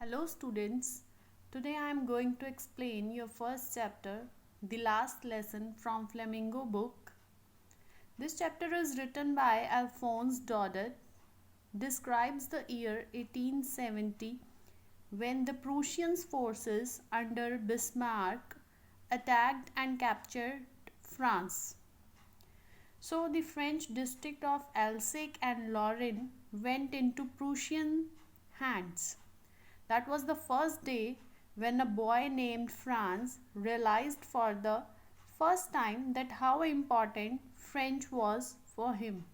Hello students, today I am going to explain your first chapter, The Last Lesson from Flamingo book. This chapter is written by Alphonse Daudet, describes the year 1870 when the Prussian forces under Bismarck attacked and captured France. So the French district of Alsace and Lorraine went into Prussian hands. That was the first day when a boy named Franz realized for the first time that how important French was for him.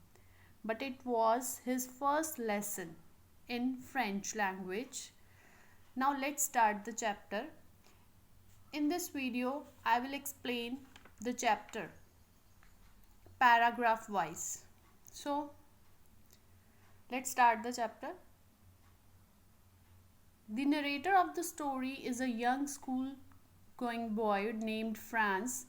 But it was his first lesson in French language. Now let's start the chapter. In this video, I will explain the chapter paragraph wise. So let's start the chapter. The narrator of the story is a young school going boy named Franz.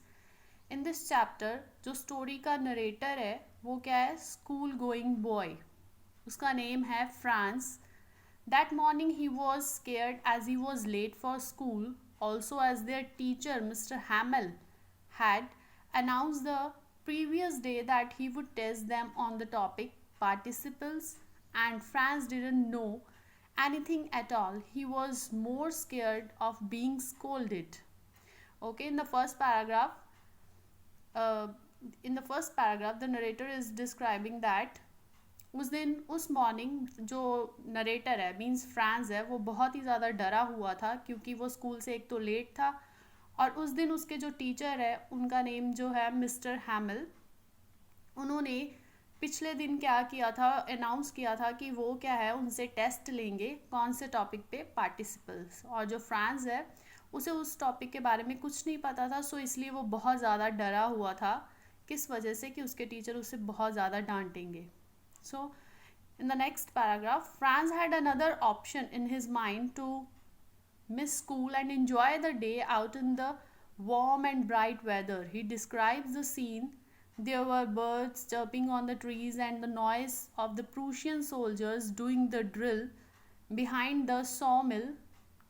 In this chapter जो story का narrator है वो क्या है, school going boy, उसका name है France. That morning he was scared as he was late for school, also as their teacher Mr. Hamel had announced the previous day that he would test them on the topic participles, and Franz didn't know anything at all. He was more scared of being scolded. Okay, uh, in the first paragraph the narrator is describing that उस morning जो narrator है means France है वो बहुत ही ज़्यादा डरा हुआ था क्योंकि वो स्कूल से एक तो लेट था और उस दिन उसके जो टीचर है उनका नेम जो है मिस्टर हैमिल, उन्होंने पिछले दिन क्या किया था, अनाउंस किया था कि वो क्या है उनसे टेस्ट लेंगे कौन से टॉपिक पे, पार्टिसिपल्स. और जो फ्रांस है उसे उस टॉपिक के बारे में कुछ नहीं पता था, सो इसलिए वो बहुत ज़्यादा डरा हुआ था. किस वजह से कि उसके टीचर उसे बहुत ज़्यादा डांटेंगे. So in the next paragraph Franz had another option in his mind to miss school and enjoy the day out in the warm and bright weather. He describes the scene. There were birds chirping on the trees and the noise of the Prussian soldiers doing the drill behind the sawmill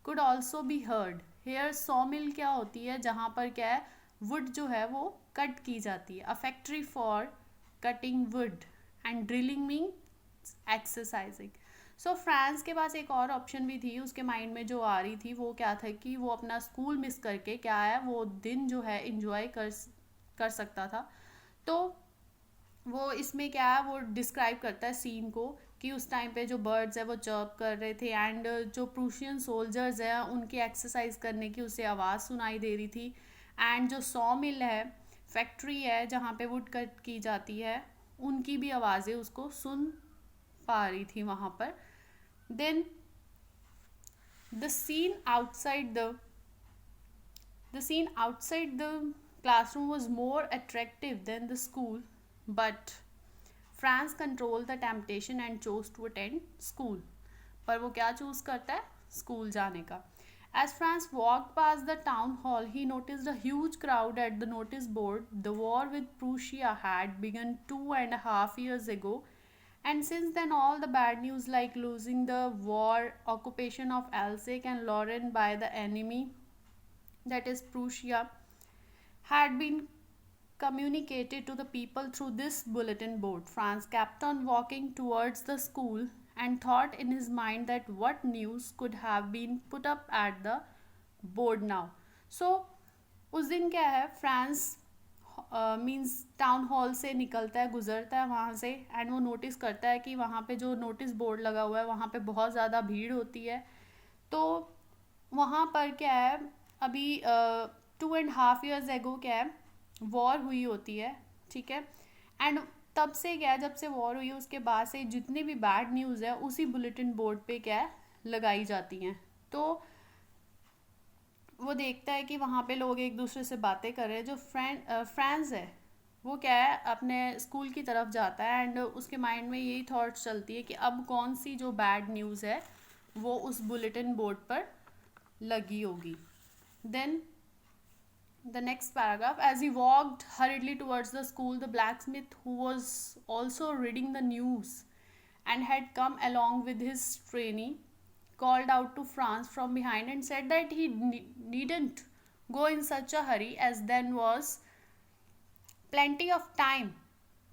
could also be heard. Here sawmill क्या होती है, जहाँ पर क्या है wood जो है वो कट की जाती है. A factory for cutting wood and drilling means exercising. So France के पास एक और ऑप्शन भी थी उसके माइंड में जो आ रही थी, वो क्या था कि वो अपना स्कूल मिस करके क्या है वो दिन जो है इंजॉय कर सकता था. तो वो इसमें क्या है वो डिस्क्राइब करता है सीन को कि उस टाइम पे जो बर्ड्स है वो चर्प कर रहे थे एंड जो प्रूशियन सोल्जर्स हैं उनकी एक्सरसाइज करने की उसे आवाज़ सुनाई दे रही थी. एंड जो सॉ मिल है, फैक्ट्री है जहाँ पे वुड कट की जाती है, उनकी भी आवाज़ें उसको सुन पा रही थी वहाँ पर. Then the scene outside the classroom was more attractive than the school, but Franz controlled the temptation and chose to attend school. पर वो क्या चूज करता है, स्कूल जाने का. As Franz walked past the town hall, he noticed a huge crowd at the notice board. The war with Prussia had begun 2.5 years ago, and since then all the bad news like losing the war, occupation of Alsace and Lorraine by the enemy, that is Prussia, had been communicated to the people through this bulletin board. Franz kept on walking towards the school and thought in his mind that what news could have been put up at the board now. So उस दिन क्या है, France means town hall से निकलता है, गुजरता है वहाँ से एंड वो नोटिस करता है कि वहाँ पे जो नोटिस बोर्ड लगा हुआ है वहाँ पे बहुत ज़्यादा भीड़ होती है. तो वहाँ पर क्या है अभी 2.5 years एगो क्या है वॉर हुई होती है, ठीक है. एंड तब से क्या है, जब से वॉर हुई है उसके बाद से जितनी भी बैड न्यूज़ है उसी बुलेटिन बोर्ड पे क्या है लगाई जाती हैं. तो वो देखता है कि वहाँ पे लोग एक दूसरे से बातें कर रहे हैं. जो फ्रांस है वो क्या है अपने स्कूल की तरफ जाता है एंड उसके माइंड में यही थॉट्स चलती है कि अब कौन सी जो बैड न्यूज़ है वो उस बुलेटिन बोर्ड पर लगी होगी. Then the next paragraph, as he walked hurriedly towards the school, the blacksmith, who was also reading the news and had come along with his trainee, called out to Franz from behind and said that he needn't go in such a hurry, as then was plenty of time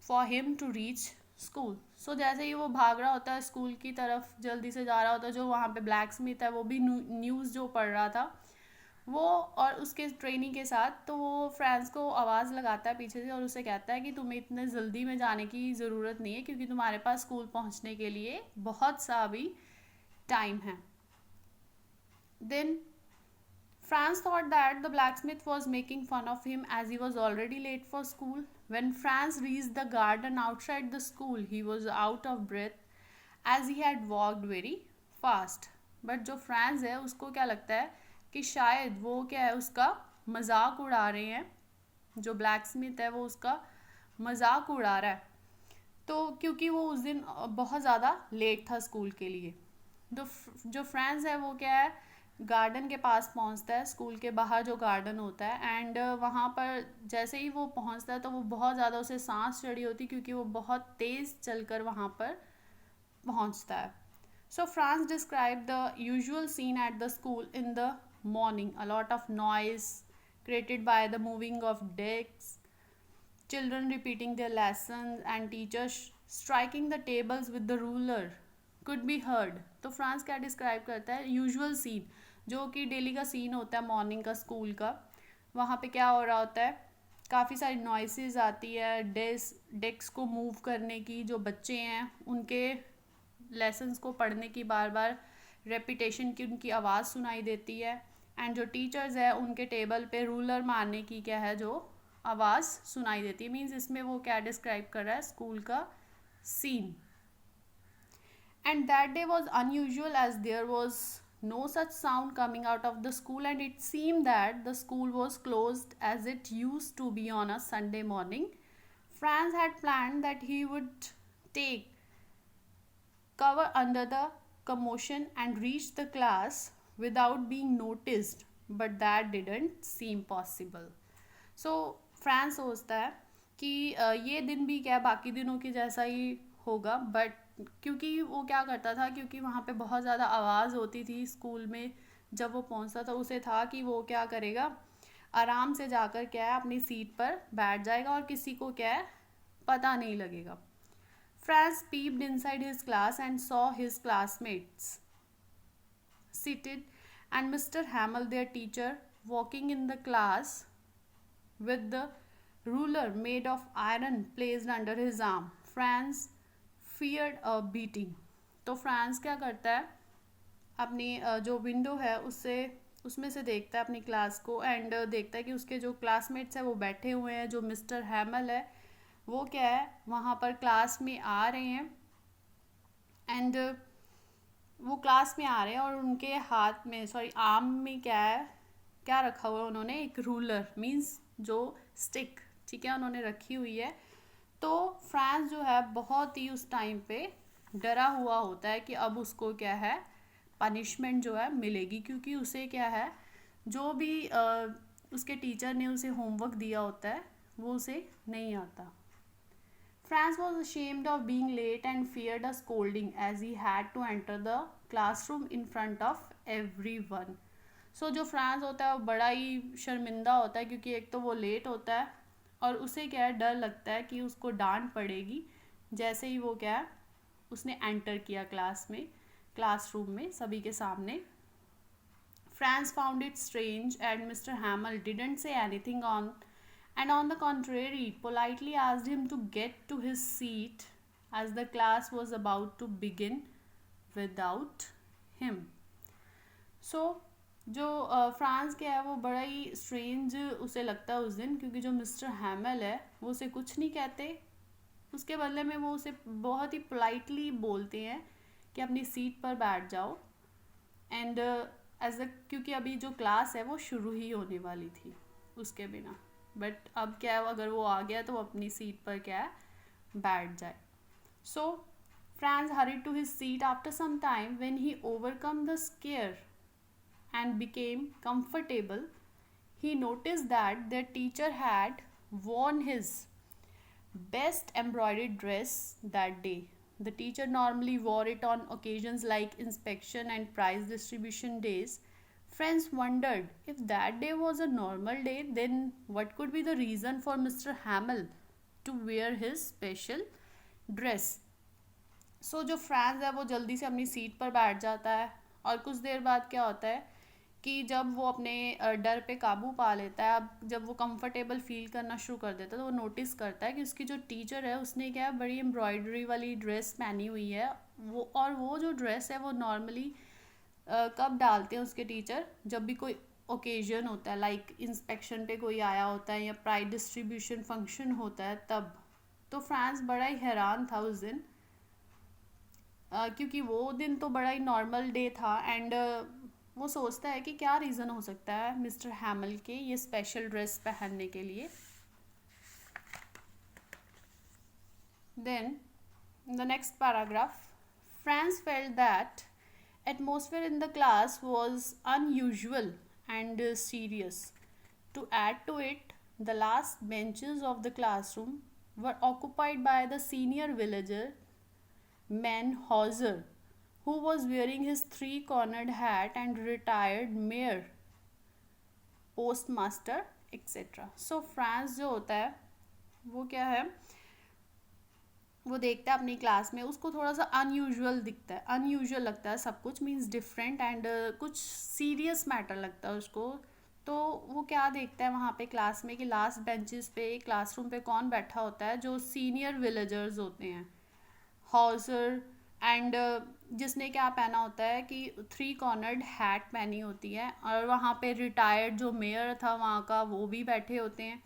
for him to reach school. So जैसे ही वो भाग रहा होता है school की तरफ, जल्दी से जा रहा होता है, जो वहाँ पे ब्लैक स्मिथ है वो भी न्यूज़ जो पढ़ रहा था वो और उसके ट्रेनी के साथ, तो वो फ्रांस को आवाज़ लगाता है पीछे से और उसे कहता है कि तुम्हें इतने जल्दी में जाने की ज़रूरत नहीं है, क्योंकि तुम्हारे पास स्कूल पहुँचने के लिए बहुत सा अभी टाइम है. Then Franz thought that the blacksmith was making fun of him as he was already late for school. When Franz reached the garden outside the school, he was out of breath as he had walked very fast. But जो France है उसको क्या लगता है कि शायद वो क्या है, उसका मजाक उड़ा रहे हैं, जो ब्लैक स्मिथ है वो उसका मजाक उड़ा रहा है. तो क्योंकि वो उस दिन बहुत ज़्यादा लेट था स्कूल के लिए. जो फ्रांस है वो क्या है, गार्डन के पास पहुंचता है, स्कूल के बाहर जो गार्डन होता है, एंड वहाँ पर जैसे ही वो पहुंचता है तो वो बहुत ज़्यादा उसे सांस चढ़ी होती, क्योंकि वो बहुत तेज़ चलकर वहाँ पर पहुंचता है. So Franz describe the usual scene at the school in the morning. A lot of noise created by the moving of desks, children repeating their lessons, and teachers striking the tables with the ruler could be heard. तो France क्या describe करता है, usual scene, जो कि daily का scene होता है morning का स्कूल का. वहाँ पे क्या हो रहा होता है, काफ़ी सारी नॉइसेस आती है डेस्क को मूव करने की, जो बच्चे हैं उनके लेसन्स को पढ़ने की बार बार रेपिटेशन की उनकी आवाज़ सुनाई देती है, एंड जो टीचर्स है उनके टेबल पे रूलर मारने की क्या है जो आवाज़ सुनाई देती है. मीन्स इसमें वो क्या डिस्क्राइब कर रहा है, स्कूल का scene. And that day was unusual as there was no such sound coming out of the school, and it seemed that the school was closed as it used to be on a Sunday morning. Franz had planned that he would take cover under the commotion and reach the class without being noticed, but that didn't seem possible. So France सोचता है कि ये दिन भी क्या बाकी दिनों की जैसा ही होगा, बट क्योंकि वो क्या करता था, क्योंकि वहाँ पे बहुत ज़्यादा आवाज़ होती थी स्कूल में, जब वो पहुँचता था उसे था कि वो क्या करेगा, आराम से जाकर क्या है अपनी सीट पर बैठ जाएगा और किसी को क्या है पता नहीं लगेगा. Franz peeped inside his class and saw his classmates seated and Mr. Hamel, their teacher, walking in the class with the ruler made of iron placed under his arm. Franz feared a beating. तो France क्या करता है, अपनी जो window है उसमें से देखता है अपनी क्लास को, एंड देखता है कि उसके जो क्लासमेट्स हैं वो बैठे हुए हैं, जो मिस्टर हैमल है वो क्या है वहाँ पर क्लास में आ रहे हैं, एंड वो क्लास में आ रहे हैं और उनके हाथ में आर्म में क्या रखा हुआ है उन्होंने, एक रूलर मीन्स जो स्टिक, ठीक है, उन्होंने रखी हुई है. तो फ्रांस जो है बहुत ही उस टाइम पे डरा हुआ होता है कि अब उसको क्या है पनिशमेंट जो है मिलेगी, क्योंकि उसे क्या है जो भी उसके टीचर ने उसे होमवर्क दिया होता है वो उसे नहीं आता. Franz was ashamed of being late and feared a scolding as he had to enter the classroom in front of everyone. So जो फ्रांस होता है वो बड़ा ही शर्मिंदा होता है, क्योंकि एक तो वो लेट होता है और उसे क्या है डर लगता है कि उसको डांट पड़ेगी जैसे ही वो क्या है उसने एंटर किया क्लासरूम में सभी के सामने. Franz found it strange and Mr. Hamel didn't say anything and on the contrary politely asked him to get to his seat as the class was about to begin without him. So जो France के है वो बड़ा ही strange उसे लगता है उस दिन, क्योंकि जो मिस्टर हैमल है वो उसे कुछ नहीं कहते, उसके बदले में वो उसे बहुत ही पोलाइटली बोलते हैं कि अपनी सीट पर बैठ जाओ, एंड क्योंकि अभी जो क्लास है वो शुरू ही होने वाली थी उसके बिना, बट अब क्या है अगर वो आ गया तो वो अपनी सीट पर क्या है बैठ जाए. सो France hurried to his seat after some time. When he overcome the scare and became comfortable, he noticed that their teacher had worn his best embroidered dress that day. The teacher normally wore it on occasions like inspection and prize distribution days. Friends wondered if that day was a normal day, then what could be the reason for Mr. Hamill to wear his special dress. सो जो France है वो जल्दी से अपनी seat पर बैठ जाता है, और कुछ देर बाद क्या होता है कि जब वो अपने डर पे काबू पा लेता है, अब जब वो कंफर्टेबल फील करना शुरू कर देता है, तो वो नोटिस करता है कि उसकी जो टीचर है उसने क्या है, बड़ी एम्ब्रॉयडरी वाली ड्रेस पहनी हुई है। वो जो ड्रेस है वो नॉर्मली कब डालते हैं उसके टीचर, जब भी कोई ओकेजन होता है, लाइक इंस्पेक्शन पे कोई आया होता है या प्राइज डिस्ट्रीब्यूशन फंक्शन होता है तब। तो फ्रांस बड़ा ही हैरान था उस दिन, क्योंकि वो दिन तो बड़ा ही नॉर्मल डे था, एंड वो सोचता है कि क्या रीज़न हो सकता है मिस्टर हैमिल के ये स्पेशल ड्रेस पहनने के लिए। Then the next paragraph, Franz felt that atmosphere in the class was unusual and serious. To add to it, the last benches of the classroom were occupied by the senior villager man Hauser, who was wearing his three-cornered hat, and retired mayor, postmaster, etc. So France जो होता है वो क्या है, वो देखता है अपनी क्लास में, उसको थोड़ा सा अनयूजुअल दिखता है, अनयूजुअल लगता है सब कुछ, मीन्स डिफरेंट, एंड कुछ सीरियस मैटर लगता है उसको। तो वो क्या देखता है वहाँ पे क्लास में कि लास्ट बेंचेस पे क्लासरूम पे कौन बैठा होता है, जो सीनियर विलेजर्स होते हैं, हॉजर, एंड जिसने क्या पहना होता है कि थ्री कॉर्नर्ड हैट पहनी होती है, और वहाँ पे रिटायर्ड जो मेयर था वहाँ का वो भी बैठे होते हैं,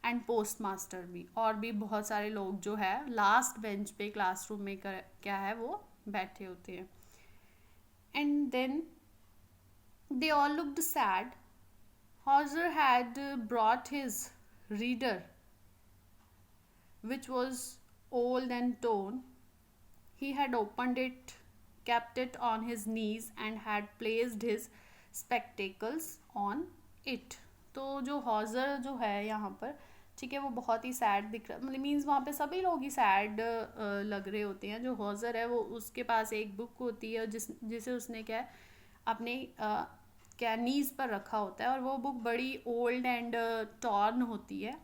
एंड पोस्ट मास्टर भी, और भी बहुत सारे लोग जो है लास्ट बेंच पे क्लासरूम में क्या है वो बैठे होते हैं। And then they all looked sad. Hauser had brought his reader which was old and torn. He had opened it, kept it on his knees, and had placed his spectacles on it. तो जो हॉजर जो है यहाँ पर, ठीक है, वो बहुत ही सैड दिख रहा, मतलब मीन्स वहाँ पे सभी लोग ही सैड लग रहे होते हैं। जो हॉजर है वो, उसके पास एक बुक होती है जिसे उसने क्या है अपने क्या नीज पर रखा होता है, और वो बुक बड़ी ओल्ड एंड टॉर्न होती है,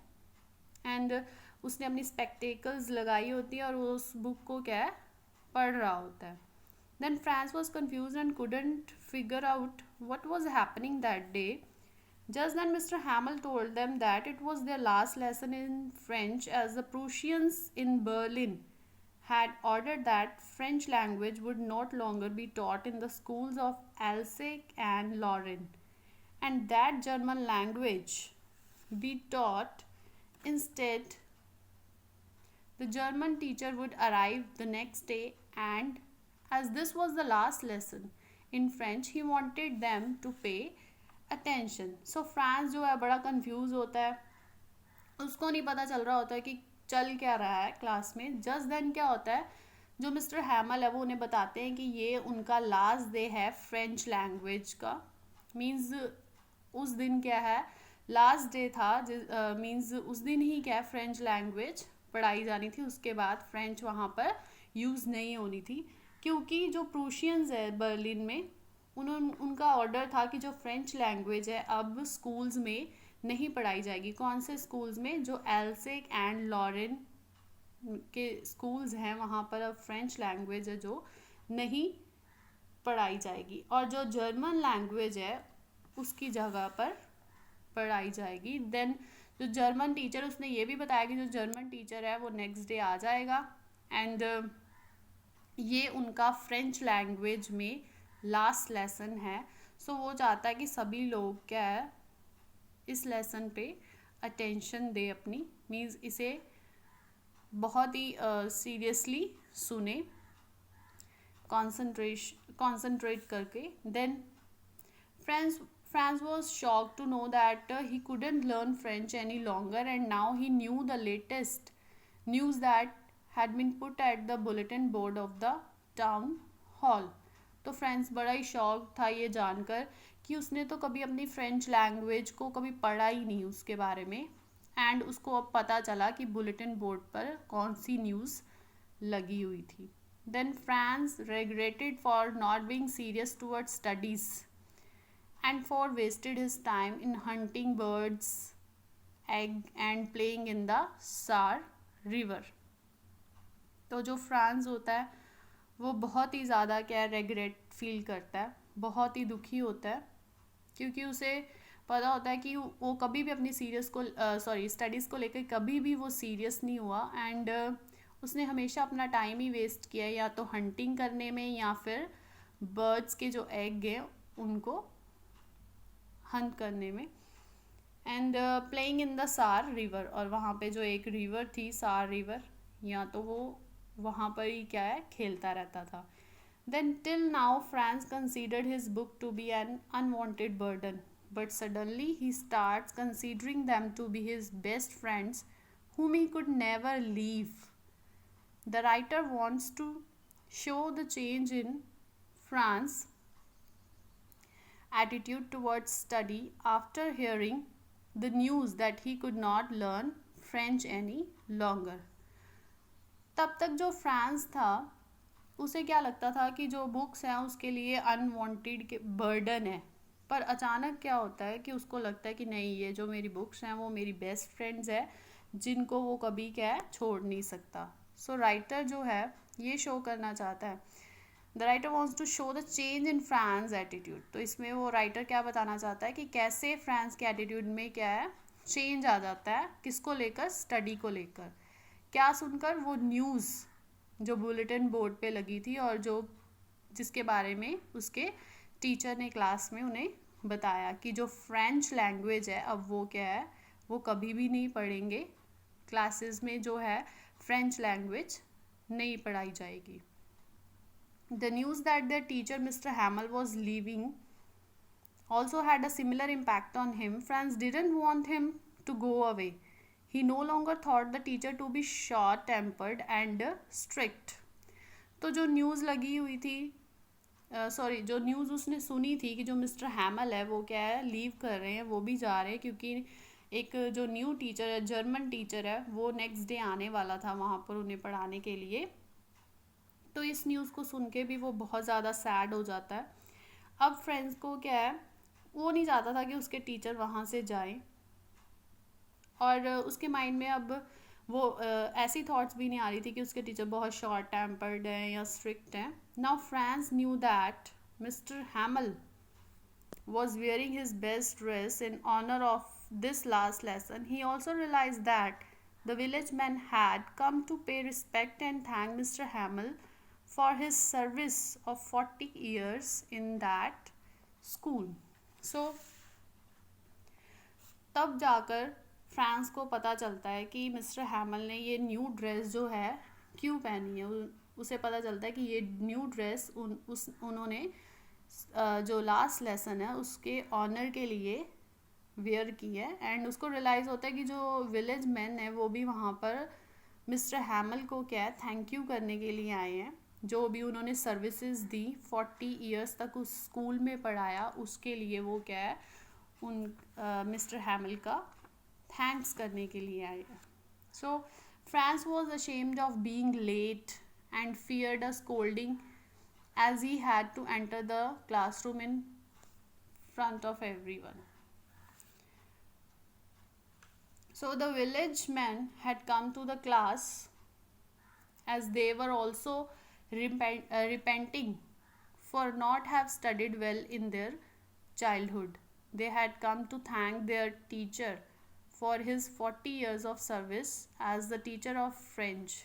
एंड उसने अपनी स्पेक्टेकल्स लगाई होती है और वो उस बुक को क्या है पढ़ रहा होता है। Then Franz was confused and couldn't figure out what was happening that day. Just then Mr. Hamill told them that it was their last lesson in French, as the Prussians in Berlin had ordered that French language would not longer be taught in the schools of Alsace and Lorraine, and that German language be taught instead. The German teacher would arrive the next day, and as this was the last lesson in French, he wanted them to pay attention. So France जो है बड़ा confuse होता है, उसको नहीं पता चल रहा होता है कि चल क्या रहा है क्लास में। जस्ट देन क्या होता है, जो मिस्टर हैमल है वो उन्हें बताते हैं कि ये उनका लास्ट डे है फ्रेंच लैंग्वेज का। मीन्स उस दिन क्या है लास्ट डे था, मीन्स उस दिन ही क्या है फ्रेंच लैंग्वेज पढ़ाई जानी थी, उसके बाद फ्रेंच वहाँ पर यूज़ नहीं होनी थी, क्योंकि जो प्रूशियंस है बर्लिन में उनका ऑर्डर था कि जो फ्रेंच लैंग्वेज है अब स्कूल्स में नहीं पढ़ाई जाएगी। कौन से स्कूल्स में? जो एल्सेक एंड लॉरेन के स्कूल्स हैं वहाँ पर अब फ्रेंच लैंग्वेज है जो नहीं पढ़ाई जाएगी, और जो जर्मन लैंग्वेज है उसकी जगह पर पढ़ाई जाएगी। देन जो जर्मन टीचर, उसने ये भी बताया कि जो जर्मन टीचर है वो नेक्स्ट डे आ जाएगा, एंड ये उनका फ्रेंच लैंग्वेज में लास्ट लेसन है। सो वो चाहता है कि सभी लोग क्या है इस लेसन पे अटेंशन दे अपनी, मीन्स इसे बहुत ही सीरियसली सुने, कॉन्सेंट्रेट करके। Then Franz was shocked to know that he couldn't learn French any longer, and now he knew the latest news that had been put at the bulletin board of the town hall. तो friends बड़ा ही shock था ये जानकर कि उसने तो कभी अपनी फ्रेंच लैंग्वेज को कभी पढ़ा ही नहीं उसके बारे में, एंड उसको अब पता चला कि बुलेटिन बोर्ड पर कौन सी न्यूज़ लगी हुई थी। Then Franz regretted for not being serious towards studies and for wasted his time in hunting birds, egg and playing in the Saar river. तो जो फ्रांस होता है वो बहुत ही ज़्यादा क्या रेग्रेट फील करता है, बहुत ही दुखी होता है, क्योंकि उसे पता होता है कि वो कभी भी अपनी स्टडीज़ को लेकर कभी भी वो सीरियस नहीं हुआ एंड उसने हमेशा अपना टाइम ही वेस्ट किया या तो हंटिंग करने में या फिर बर्ड्स के जो एग हैं उनको हंट करने में एंड प्लेइंग इन द सार रिवर, और वहाँ पे जो एक रिवर थी सार रिवर, या तो वो वहाँ पर ही क्या है खेलता रहता था. Then till now Franz considered his book to be an unwanted burden, but suddenly he starts considering them to be his best friends whom he could never leave. The writer wants to show the change in France's attitude towards study after hearing the news that he could not learn French any longer. तब तक जो France था उसे क्या लगता था कि जो बुक्स हैं उसके लिए अनवांटेड के बर्डन है, पर अचानक क्या होता है कि उसको लगता है कि नहीं, ये जो मेरी बुक्स हैं वो मेरी बेस्ट फ्रेंड्स है जिनको वो कभी क्या है छोड़ नहीं सकता. सो राइटर जो है ये शो करना चाहता है, the writer wants to show the change in Franz attitude. तो इसमें वो राइटर क्या बताना चाहता है कि कैसे फ्रांस के एटीट्यूड में क्या है चेंज आ जाता है, किसको लेकर, स्टडी को लेकर. क्या सुनकर, वो न्यूज़ जो बुलेटिन बोर्ड पे लगी थी और जो जिसके बारे में उसके टीचर ने क्लास में उन्हें बताया कि जो फ्रेंच लैंग्वेज है अब वो क्या है वो कभी भी नहीं पढ़ेंगे, क्लासेस में जो है फ्रेंच लैंग्वेज नहीं पढ़ाई जाएगी. The news that the teacher mister हैमल was leaving also had a similar impact on him. Franz didn't want him to go away. He no longer thought the teacher to be short-tempered and strict. तो जो news लगी हुई थी जो news उसने सुनी थी कि जो मिस्टर हैमल है वो क्या है लीव कर रहे हैं, वो भी जा रहे हैं, क्योंकि एक जो न्यू टीचर है, जर्मन टीचर है, वो नेक्स्ट डे आने वाला था वहाँ पर उन्हें पढ़ाने के लिए. तो इस न्यूज़ को सुन के भी वो बहुत ज़्यादा सैड हो जाता है. अब फ्रेंड्स को क्या है, वो नहीं चाहता था कि उसके टीचर वहाँ से जाएं, और उसके माइंड में अब वो ऐसी थॉट्स भी नहीं आ रही थी कि उसके टीचर बहुत शॉर्ट टेम्पर्ड हैं या स्ट्रिक्ट हैं. Now France knew that mister हैमल was wearing his best dress in honor of this last lesson. He also realized that the village men had come to pay respect and thank Mr. Hamel for his service of 40 years in that school. So तब जाकर France को पता चलता है कि mister हैमल ने ये new dress जो है क्यों पहनी है. उसे पता चलता है कि ये न्यू ड्रेस उन्होंने जो लास्ट लेसन है उसके ऑनर के लिए वेयर की है. एंड उसको रियलाइज़ होता है कि जो विलेज मैन है वो भी वहाँ पर मिस्टर हैमल को क्या है थैंक यू करने के लिए आए हैं, जो भी उन्होंने सर्विसेज दी, 40 इयर्स तक उस स्कूल में पढ़ाया, उसके लिए वो क्या है उन मिस्टर हैमल का थैंक्स करने के लिए आए हैं. So Franz was ashamed of being late and feared a scolding as he had to enter the classroom in front of everyone. So the village men had come to the class as they were also repenting for not have studied well in their childhood. They had come to thank their teacher for his 40 years of service as the teacher of French.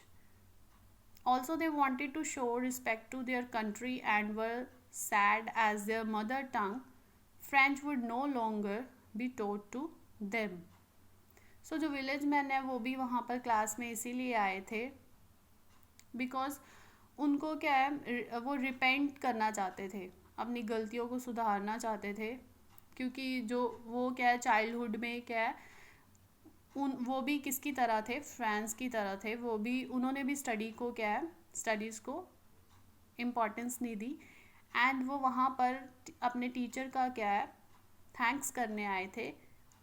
Also, they wanted to show respect to their country and were sad as their mother tongue, French, would no longer be taught to them. So, जो village man है वो भी वहाँ पर class में इसीलिए आए थे बिकॉज उनको क्या है वो रिपेंट करना चाहते थे, अपनी गलतियों को सुधारना चाहते थे, क्योंकि जो वो क्या है चाइल्डहुड में क्या है वो भी किसकी तरह थे, फ्रांस की तरह थे. वो भी उन्होंने भी स्टडी को क्या है स्टडीज़ को इम्पोर्टेंस नहीं दी एंड वो वहाँ पर अपने टीचर का क्या है थैंक्स करने आए थे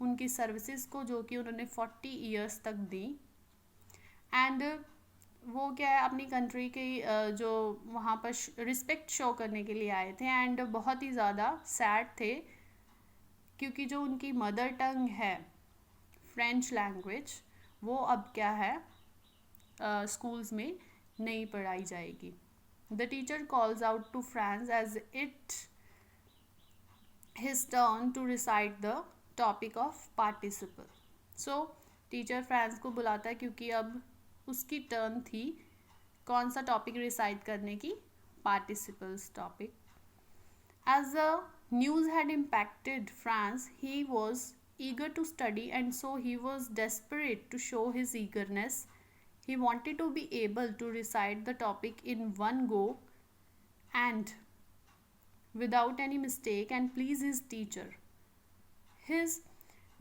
उनकी सर्विसेज को जो कि उन्होंने 40 इयर्स तक दी. एंड वो क्या है अपनी कंट्री की जो वहाँ पर रिस्पेक्ट शो करने के लिए आए थे, एंड बहुत ही ज़्यादा सैड थे क्योंकि जो उनकी मदर टंग है फ्रेंच लैंग्वेज, वो अब क्या है स्कूल्स में नहीं पढ़ाई जाएगी. The teacher calls out to Franz as it his turn to recite the topic of participle. So teacher Franz को बुलाता है क्योंकि अब उसकी टर्न थी कौन सा टॉपिक रिसाइट करने की, participles topic. As the news had impacted France, he was eager to study, and so he was desperate to show his eagerness. He wanted to be able to recite the topic in one go and without any mistake and please his teacher. His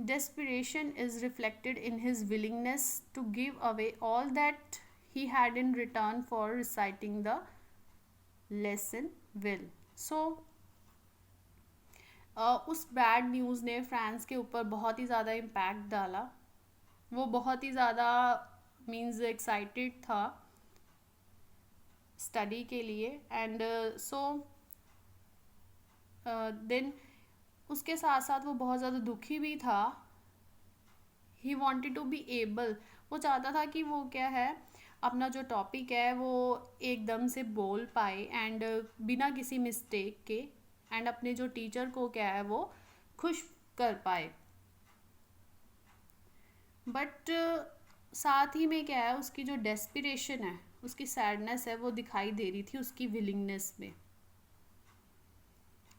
desperation is reflected in his willingness to give away all that he had in return for reciting the lesson well. So उस bad news ने France के ऊपर बहुत ही ज़्यादा impact डाला. वो बहुत ही ज़्यादा मीन्स एक्साइटेड था स्टडी के लिए, एंड सो देन उसके साथ साथ वो बहुत ज़्यादा दुखी भी था. He wanted to be able, वो चाहता था कि वो क्या है अपना जो टॉपिक है वो एकदम से बोल पाए एंड बिना किसी मिस्टेक के, एंड अपने जो टीचर को क्या है वो खुश कर पाए. बट साथ ही में क्या है उसकी जो डेस्पिरेशन है, उसकी सैडनेस है, वो दिखाई दे रही थी उसकी विलिंगनेस में.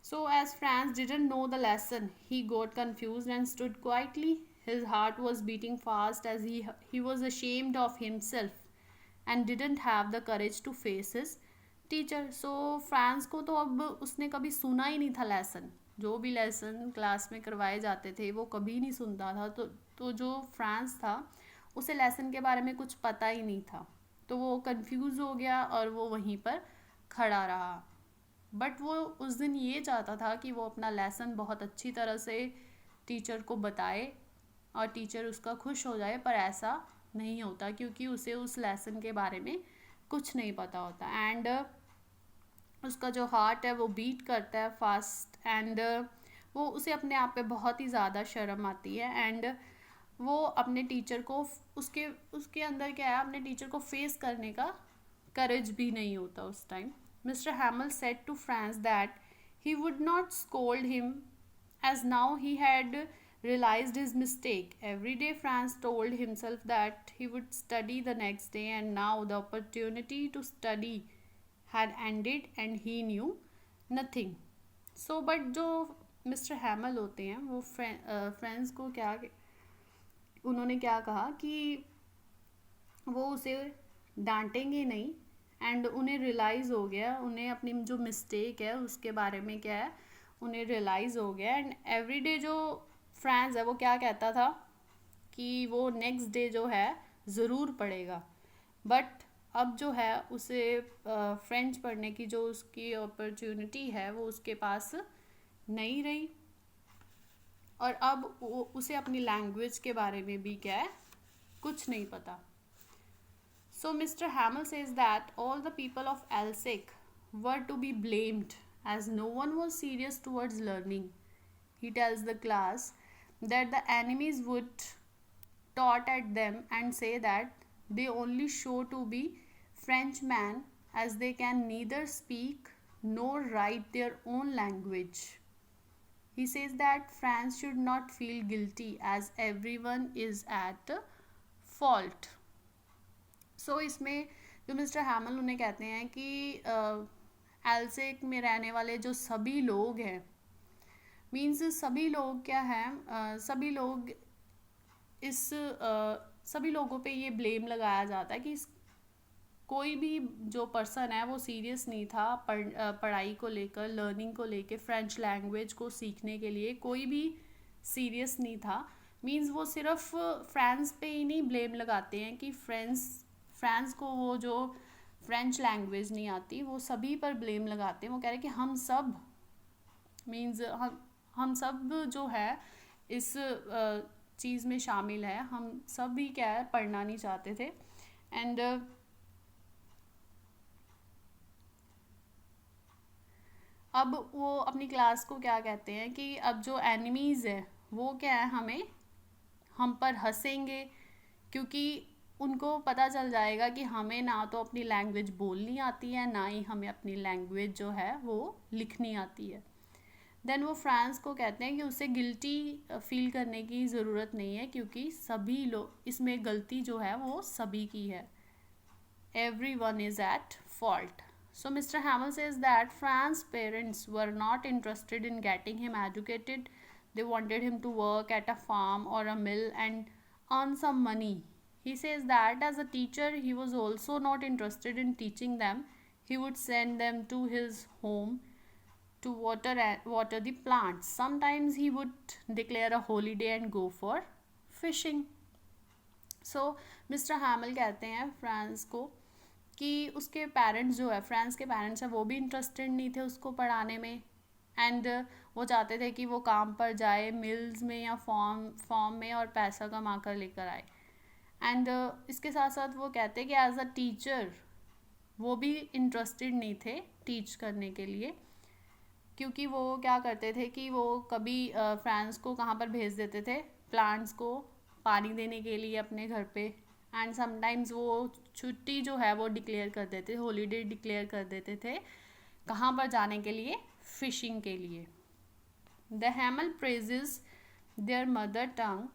So as Franz didn't know the lesson he got confused and stood quietly. His heart was beating fast as he was ashamed of himself and didn't have the courage to face his teacher. So France को तो अब उसने कभी सुना ही नहीं था lesson, जो भी लेसन क्लास में करवाए जाते थे वो कभी नहीं सुनता था. तो जो फ्रांस था उसे लेसन के बारे में कुछ पता ही नहीं था, तो वो कंफ्यूज हो गया और वो वहीं पर खड़ा रहा. बट वो उस दिन ये चाहता था कि वो अपना लेसन बहुत अच्छी तरह से टीचर को बताए और टीचर उसका खुश हो जाए, पर ऐसा नहीं होता क्योंकि उसे उस लेसन के बारे में कुछ नहीं पता होता. एंड उसका जो हार्ट है वो बीट करता है फास्ट, एंड वो उसे अपने आप पे बहुत ही ज़्यादा शर्म आती है, एंड वो अपने टीचर को उसके उसके अंदर क्या है अपने टीचर को फेस करने का करेज भी नहीं होता उस time. Mister Hamel said to Franz that he would not scold him as now he had realized his mistake. Every day Franz told himself that he would study the next day, and now the opportunity to study had ended and he knew nothing. So but जो mister हैमल होते हैं वो friends को क्या उन्होंने क्या कहा कि वो उसे डांटेंगे नहीं, एंड उन्हें रियलाइज़ हो गया, उन्हें अपनी जो मिस्टेक है उसके बारे में क्या है उन्हें रियलाइज़ हो गया. एंड एवरीडे जो फ्रांस है वो क्या कहता था कि वो नेक्स्ट डे जो है ज़रूर पढ़ेगा, बट अब जो है उसे फ्रेंच पढ़ने की जो उसकी अपॉर्चुनिटी है वो उसके पास नहीं रही, और अब उसे अपनी लैंग्वेज के बारे में भी क्या है कुछ नहीं पता. So Mr. Hamel says that all the people of Alsace were to be blamed as no one was serious towards learning. He tells the class that the enemies would taunt at them and say that they only show to be Frenchmen as they can neither speak nor write their own language. He says that France should not feel guilty as everyone is at fault. सो इसमें जो mister हैमल उन्हें कहते हैं कि एल्सेक में रहने वाले जो सभी लोग हैं, मीन्स सभी लोग क्या हैं सभी लोग सभी लोगों पे ये ब्लेम लगाया जाता है कि कोई भी जो पर्सन है वो सीरियस नहीं था पढ़ाई को लेकर, लर्निंग को लेकर, फ्रेंच लैंग्वेज को सीखने के लिए कोई भी सीरियस नहीं था. मीन्स वो सिर्फ फ्रांस पे ही नहीं ब्लेम लगाते हैं कि फ्रांस को वो जो फ्रेंच लैंग्वेज नहीं आती वो सभी पर ब्लेम लगाते हैं. वो कह रहे हैं कि हम सब मीन्स हम सब जो है इस चीज़ में शामिल है, हम सब भी क्या है पढ़ना नहीं चाहते थे. एंड अब वो अपनी क्लास को क्या कहते हैं कि अब जो एनिमीज़ है वो क्या है, हमें हम पर हंसेंगे, क्योंकि उनको पता चल जाएगा कि हमें ना तो अपनी लैंग्वेज बोलनी आती है, ना ही हमें अपनी लैंग्वेज जो है वो लिखनी आती है। देन वो फ्रांस को कहते हैं कि उसे गिल्टी फील करने की ज़रूरत नहीं है, क्योंकि सभी लोग इसमें गलती जो है वो सभी की है। Everyone is at fault. So Mr. Hamill says that Fran's parents were not interested in getting him educated. They wanted him to work at a farm or a mill and earn some money. He says that as a teacher, he was also not interested in teaching them. He would send them to his home to water the plants. Sometimes he would declare a holiday and go for fishing. So mister हैमल कहते हैं France को कि उसके parents जो है, France के parents हैं, वो भी इंटरेस्टेड नहीं थे उसको पढ़ाने में। एंड वो चाहते थे कि वो काम पर जाए मिल्स में या फॉर्म में और पैसा कमा कर लेकर आए। एंड इसके साथ साथ वो कहते हैं कि एज अ टीचर वो भी इंटरेस्टेड नहीं थे टीच करने के लिए, क्योंकि वो क्या करते थे कि वो कभी फ्रांस को कहाँ पर भेज देते थे, प्लांट्स को पानी देने के लिए अपने घर पे। एंड समटाइम्स वो छुट्टी जो है वो डिक्लेयर कर देते, हॉलीडे डिक्लेयर कर देते थे, कहाँ पर जाने के लिए, फिशिंग के लिए। The हैमल praises there mother tongue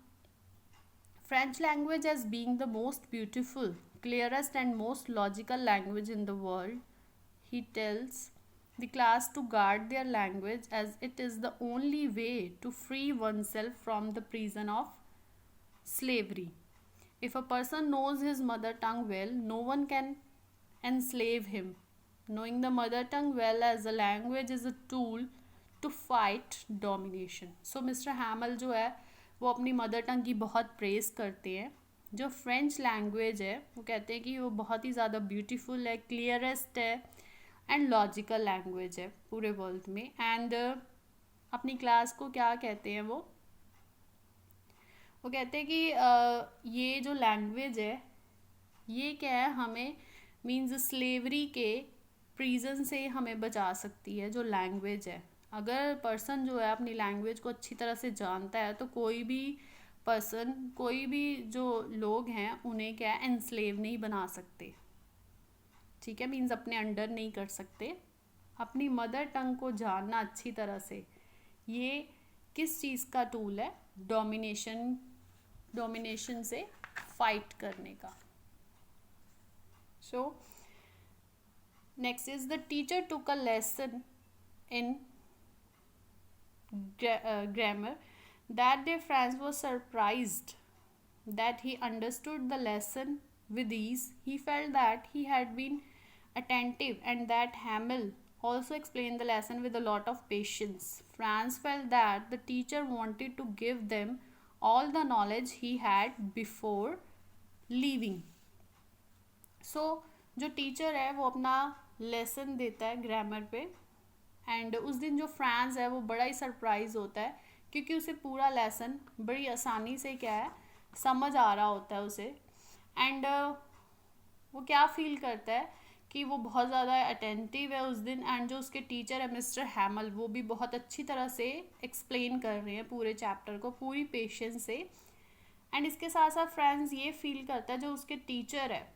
French language as being the most beautiful, clearest and most logical language in the world. He tells the class to guard their language as it is the only way to free oneself from the prison of slavery. If a person knows his mother tongue well, no one can enslave him. Knowing the mother tongue well as a language is a tool to fight domination. So Mr. Hamill जो है वो अपनी mother tongue की बहुत press करते हैं। जो French language है वो कहते हैं कि वो बहुत ही ज़्यादा ब्यूटीफुल है, क्लियरेस्ट है एंड लॉजिकल लैंग्वेज है पूरे वर्ल्ड में। एंड अपनी क्लास को क्या कहते हैं, वो कहते हैं कि ये जो लैंग्वेज है ये क्या है, हमें मीन्स स्लेवरी के प्रिजन से हमें बचा सकती है। जो लैंग्वेज है, अगर पर्सन जो है अपनी लैंग्वेज को अच्छी तरह से जानता है तो कोई भी पर्सन, कोई भी जो लोग हैं उन्हें क्या है, एनस्लेव नहीं बना सकते। ठीक है, मीन्स अपने अंडर नहीं कर सकते। अपनी मदर टंग को जानना अच्छी तरह से ये किस चीज़ का टूल है, डोमिनेशन से फाइट करने का। So next is the teacher took a lesson in grammar. That day Franz was surprised that he understood the lesson with ease. He felt that he had been attentive and that Hamill also explained the lesson with a lot of patience. Franz felt that the teacher wanted to give them all the knowledge he had before leaving. So जो teacher है वो अपना lesson देता है grammar पे, and उस दिन जो फ्रांस है वो बड़ा ही सरप्राइज होता है, क्योंकि उसे पूरा लेसन बड़ी आसानी से क्या है समझ आ रहा होता है उसे। एंड वो क्या फील करता है कि वो बहुत ज़्यादा अटेंटिव है उस दिन, एंड जो उसके टीचर है मिस्टर हैमल वो भी बहुत अच्छी तरह से एक्सप्लेन कर रहे हैं पूरे चैप्टर को पूरी पेशेंस से। एंड इसके साथ साथ फ्रांस ये फील करता है जो उसके टीचर है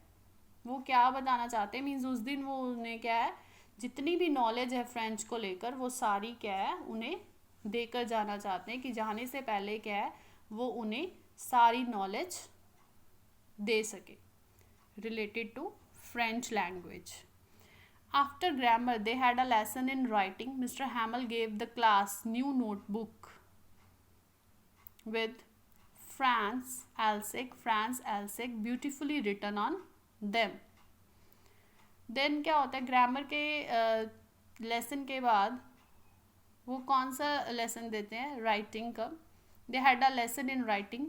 वो क्या बताना चाहते हैं, मीन्स उस दिन वो उन्हें क्या है जितनी भी नॉलेज है फ्रेंच को लेकर वो सारी क्या है उन्हें देकर जाना चाहते हैं, कि जाने से पहले क्या है वो उन्हें सारी नॉलेज दे सके related to French language. After grammar they had a lesson in writing. Mister Hamel gave the class new notebook with Franz Alsek beautifully written on them. Then क्या होता है ग्रामर के लेसन के बाद वो कौन सा लेसन देते हैं, राइटिंग का। दे had a lesson in writing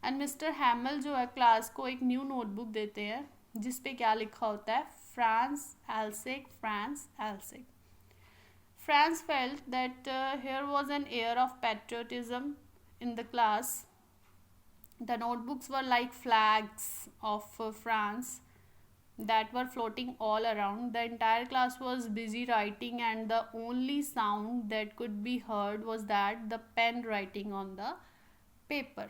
and mister हैमल जो है क्लास को एक न्यू नोटबुक देते हैं जिस पे क्या लिखा होता है, France Alsace. Franz felt that there was an air of patriotism in the class. The notebooks were like flags of France. that were floating all around. The entire class was busy writing, and the only sound that could be heard was that the pen writing on the paper.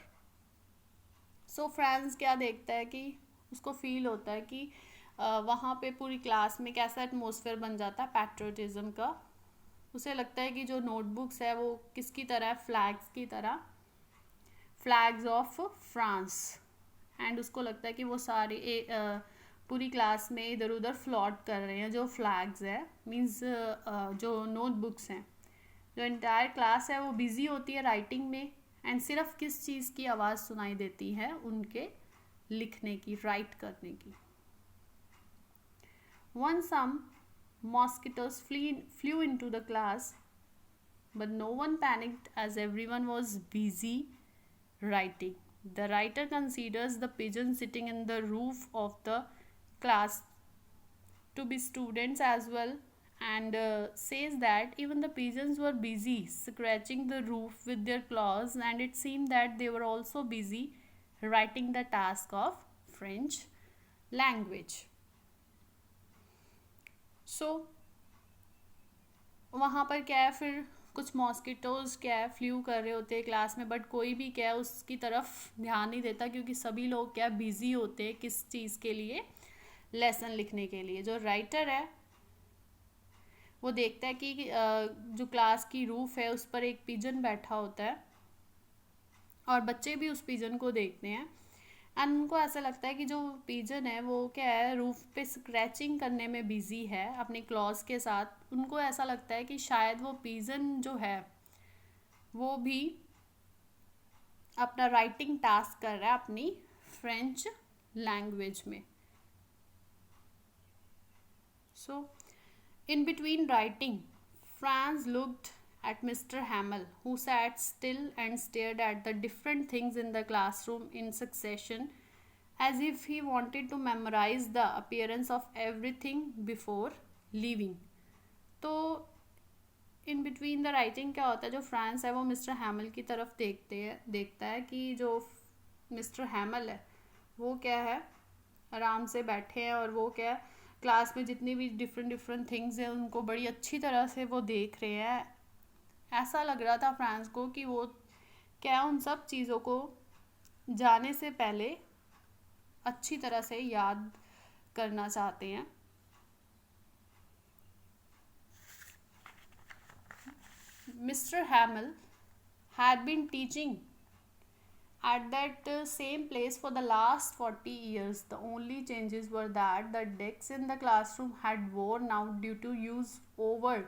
So France क्या देखता है कि उसको feel होता है कि वहाँ पे पूरी क्लास में कैसा एटमॉस्फेयर बन जाता है पैट्रियटिज्म का. उसे लगता है कि जो नोटबुक्स है वो किसकी तरह है, फ्लैग्स की तरह, फ्लैग्स ऑफ फ्रांस. एंड उसको लगता है कि वो सारे पूरी क्लास में इधर उधर फ्लॉट कर रहे हैं जो फ्लैग्स है, मीन्स जो नोटबुक्स हैं. जो एंटायर क्लास है वो बिजी होती है राइटिंग में, एंड सिर्फ किस चीज़ की आवाज़ सुनाई देती है, उनके लिखने की, राइट करने की. One some mosquitoes flew into the class, but no one panicked as everyone was busy writing. The writer considers the pigeons sitting in the roof of the class to be students as well, and says that even the pigeons were busy scratching the roof with their claws, and it seemed that they were also busy writing the task of French language. सो वहाँ पर क्या है, फिर कुछ mosquitoes क्या है flu कर रहे होते हैं क्लास में, बट कोई भी क्या है उसकी तरफ ध्यान नहीं देता, क्योंकि सभी लोग क्या बिजी होते हैं किस चीज़ के लिए, लेसन लिखने के लिए. जो राइटर है वो देखता है कि जो क्लास की रूफ है उस पर एक पिजन बैठा होता है, और बच्चे भी उस पिजन को देखते हैं. एंड उनको ऐसा लगता है कि जो पिजन है वो क्या है, रूफ पे स्क्रैचिंग करने में बिजी है अपने क्लॉज के साथ. उनको ऐसा लगता है कि शायद वो पिजन जो है वो भी अपना राइटिंग टास्क कर रहा है अपनी फ्रेंच लैंग्वेज में. So in between writing, Franz looked at Mr. Hamel, who sat still and stared at the different things in the classroom in succession, as if he wanted to memorize the appearance of everything before leaving. तो in between the writing क्या होता है, जो France है वो mister हैमल की तरफ देखता है कि जो मिस्टर हैमल है वो क्या है, आराम से बैठे हैं, और वो क्या है क्लास में जितनी भी डिफरेंट थिंग्स हैं उनको बड़ी अच्छी तरह से वो देख रहे हैं. ऐसा लग रहा था फ्रांस को कि वो क्या उन सब चीज़ों को जाने से पहले अच्छी तरह से याद करना चाहते हैं. Mister हैमल had been teaching at that same place for the last 40 years. The only changes were that the desks in the classroom had worn out due to use over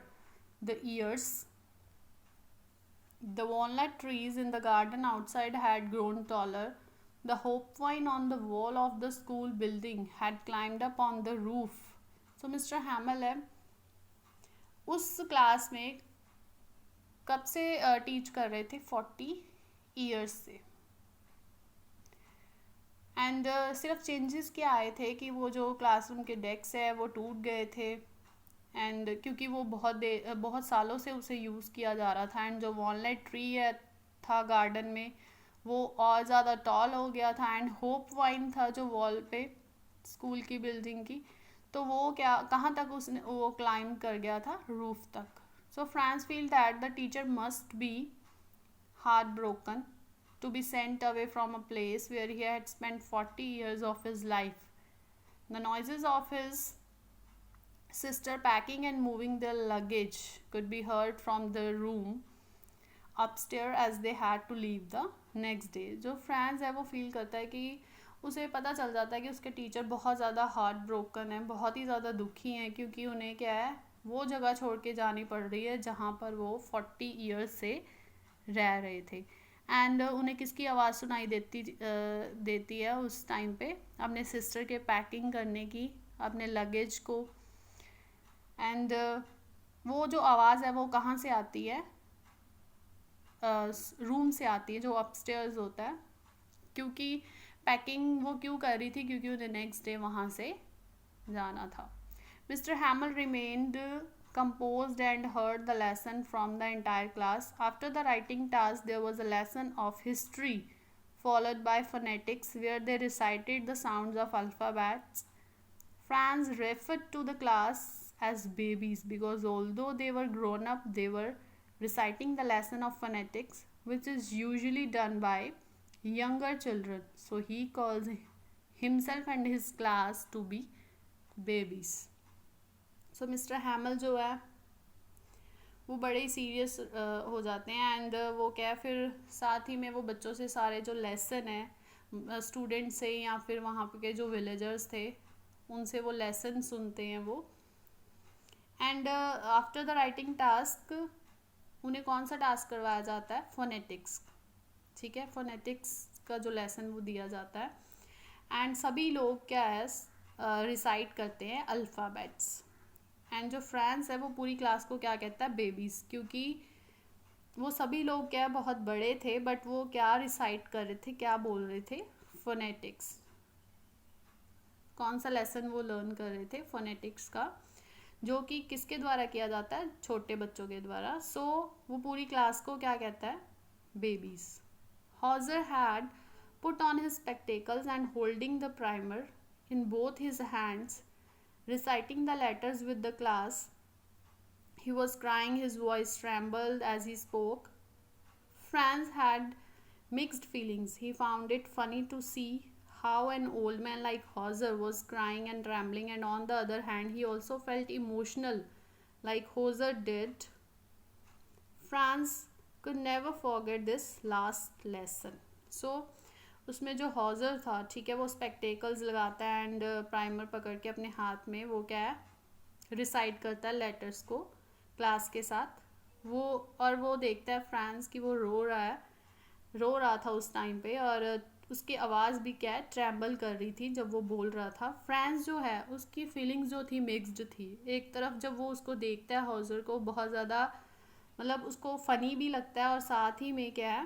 the years. The walnut trees in the garden outside had grown taller. The hope vine on the wall of the school building had climbed up on the roof. So Mr. Hamel है उस class में कब से teach कर रहे थे, 40 years से. And सिर्फ चेंजेस क्या आए थे कि वो जो क्लासरूम के डेस्क है वो टूट गए थे, एंड क्योंकि वो बहुत सालों से उसे यूज़ किया जा रहा था. एंड जो वॉलनट ट्री है था गार्डन में वो और ज़्यादा टॉल हो गया था. एंड होप वाइन था जो वॉल पे स्कूल की बिल्डिंग की, तो वो क्या कहाँ तक उसने वो क्लाइंब कर गया था, रूफ तक. सो France feel that the teacher must be heart broken to be sent away from a place where he had spent 40 years of his life. The noises of his sister packing and moving their luggage could be heard from the room upstairs as they had to leave the next day. जो France है वो feel करता है कि उसे पता चल जाता है कि उसके टीचर बहुत ज़्यादा हार्ट ब्रोकन है, बहुत ही ज़्यादा दुखी हैं, क्योंकि उन्हें क्या है वो जगह छोड़ के जानी पड़ रही है जहाँ पर वो 40 ईयर्स से रह रहे थे. एंड उन्हें किसकी आवाज़ सुनाई देती है उस टाइम पे, अपने सिस्टर के पैकिंग करने की, अपने लगेज को. एंड वो जो आवाज़ है वो कहाँ से आती है, रूम से आती है जो अपस्टेयर्स होता है. क्योंकि पैकिंग वो क्यों कर रही थी, क्योंकि उन्हें नेक्स्ट डे वहाँ से जाना था. Mister हैमल remained composed and heard the lesson from the entire class. After the writing task, there was a lesson of history, followed by phonetics, where they recited the sounds of alphabets Franz referred to the class as babies because although they were grown up, they were reciting the lesson of phonetics, which is usually done by younger children. So he calls himself and his class to be babies. So Mr. Hamel जो है वो बड़े ही serious हो जाते हैं and वो क्या है फिर साथ ही में वो बच्चों से सारे जो लेसन है स्टूडेंट से या फिर वहाँ पे के जो विलेजर्स थे उनसे वो लेसन सुनते हैं वो and after the writing task उन्हें कौन सा टास्क करवाया जाता है फोनेटिक्स. ठीक है, फोनेटिक्स का जो लेसन वो दिया जाता है एंड सभी लोग क्या है रिसाइट करते हैं अल्फ़ाबेट्स एंड जो फ्रांस है वो पूरी क्लास को क्या कहता है बेबीज़ क्योंकि वो सभी लोग क्या बहुत बड़े थे बट वो क्या रिसाइट कर रहे थे क्या बोल रहे थे फोनेटिक्स. कौन सा लेसन वो लर्न कर रहे थे फोनेटिक्स का जो कि किसके द्वारा किया जाता है छोटे बच्चों के द्वारा. सो वो पूरी क्लास को क्या कहता है babies. Hauser had put on his spectacles and holding the primer in both his hands, reciting the letters with the class. He was crying, his voice trembled as he spoke. Franz had mixed feelings. He found it funny to see how an old man like Hauser was crying and trembling, and on the other hand, he also felt emotional like Hauser did. Franz could never forget this last lesson. So, उसमें जो हॉजर था ठीक है वो spectacles लगाता है and primer पकड़ के अपने हाथ में वो क्या है रिसाइट करता है लेटर्स को क्लास के साथ वो और वो देखता है फ्रांस कि वो रो रहा था उस टाइम पे और उसकी आवाज़ भी क्या है ट्रैम्बल कर रही थी जब वो बोल रहा था. फ्रांस जो है उसकी फीलिंग्स जो थी मिक्स्ड थी. एक तरफ जब वो उसको देखता है हॉजर को बहुत ज़्यादा मतलब उसको फ़नी भी लगता है और साथ ही में क्या है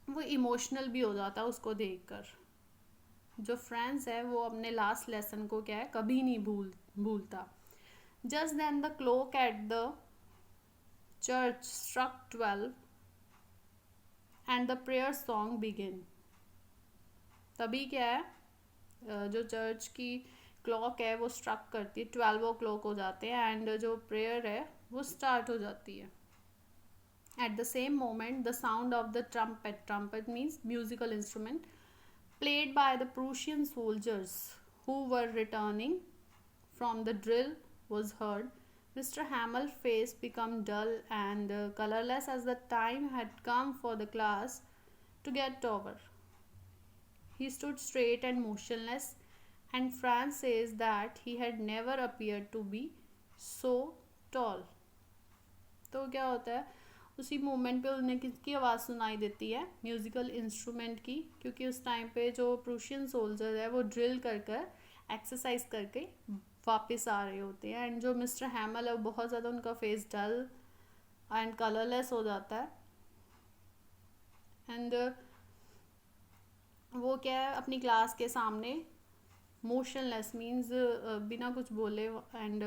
वो इमोशनल भी हो जाता है उसको देखकर. जो फ्रांस है वो अपने लास्ट लेसन को क्या है कभी नहीं भूलता. Just then the clock at the church struck 12 and the prayer song begin. तभी क्या है जो चर्च की क्लॉक है वो स्ट्रक करती है 12 o'clock हो जाते हैं एंड जो प्रेयर है वो स्टार्ट हो जाती है. At the same moment, the sound of the trumpet means musical instrument, played by the Prussian soldiers who were returning from the drill was heard. Mr. Hamel's face became dull and colorless as the time had come for the class to get over. He stood straight and motionless, and Franz says that he had never appeared to be so tall. तो क्या होता है उसी moment पे उन्हें किसकी आवाज़ सुनाई देती है म्यूज़िकल इंस्ट्रूमेंट की क्योंकि उस टाइम पे जो प्रूशियन सोल्जर है वो ड्रिल कर एक्सरसाइज करके वापस आ रहे होते हैं एंड जो मिस्टर हैमल है बहुत ज़्यादा उनका फेस डल एंड कलरलेस हो जाता है एंड वो क्या है अपनी क्लास के सामने मोशनलेस मीन्स बिना कुछ बोले एंड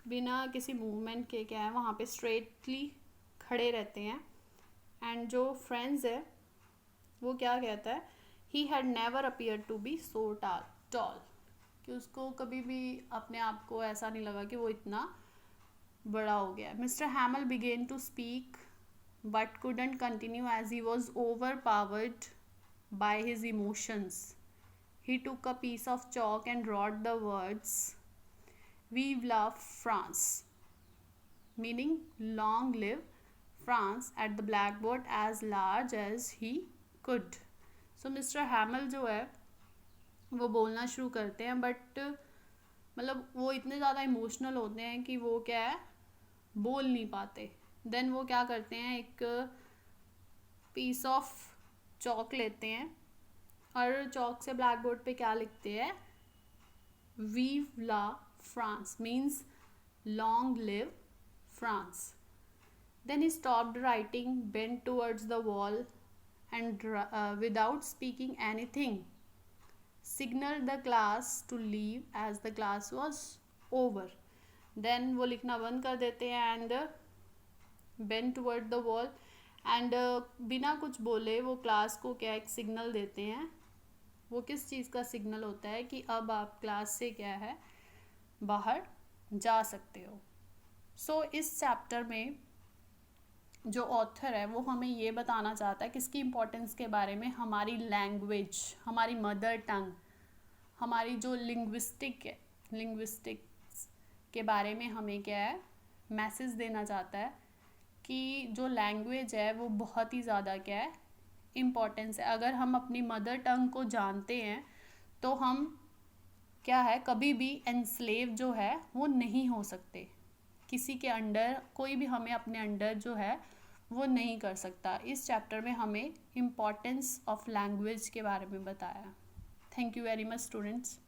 बिना किसी मूवमेंट के क्या है वहाँ पे स्ट्रेटली खड़े रहते हैं. एंड जो फ्रेंड्स है वो क्या कहता है he had never appear to be so tall कि उसको कभी भी अपने आप को ऐसा नहीं लगा कि वो इतना बड़ा हो गया. Mister Hamel began to speak but couldn't continue as he was over powered by his emotions. He took a piece of chalk and wrote the words "Vive la France" meaning long live France at the blackboard as large as he could. So Mr. Hamel जो है वो बोलना शुरू करते हैं but मतलब वो इतने ज़्यादा इमोशनल होते हैं कि वो क्या है बोल नहीं पाते. देन वो क्या करते हैं एक पीस ऑफ चॉक लेते हैं और चॉक से ब्लैक बोर्ड पे क्या लिखते हैं "Vive la France" means long live France. Then he stopped writing, bent towards the wall and without speaking anything signaled the class to leave as the class was over. Then वो लिखना बंद कर देते हैं and bent toward the wall and बिना कुछ बोले वो क्लास को क्या एक सिग्नल देते हैं वो किस चीज़ का सिग्नल होता है कि अब आप क्लास से क्या है बाहर जा सकते हो। सो इस चैप्टर में जो ऑथर है वो हमें ये बताना चाहता है किसकी इम्पोर्टेंस के बारे में, हमारी लैंग्वेज, हमारी मदर टंग, हमारी जो लिंग्विस्टिक्स के बारे में हमें क्या है मैसेज देना चाहता है कि जो लैंग्वेज है वो बहुत ही ज़्यादा क्या है इम्पोर्टेंस है। अगर हम अपनी मदर टंग को जानते हैं तो हम क्या है कभी भी एनस्लेव जो है वो नहीं हो सकते, किसी के अंडर कोई भी हमें अपने अंडर जो है वो नहीं कर सकता। इस चैप्टर में हमें इम्पोर्टेंस ऑफ लैंग्वेज के बारे में बताया। Thank you very much students.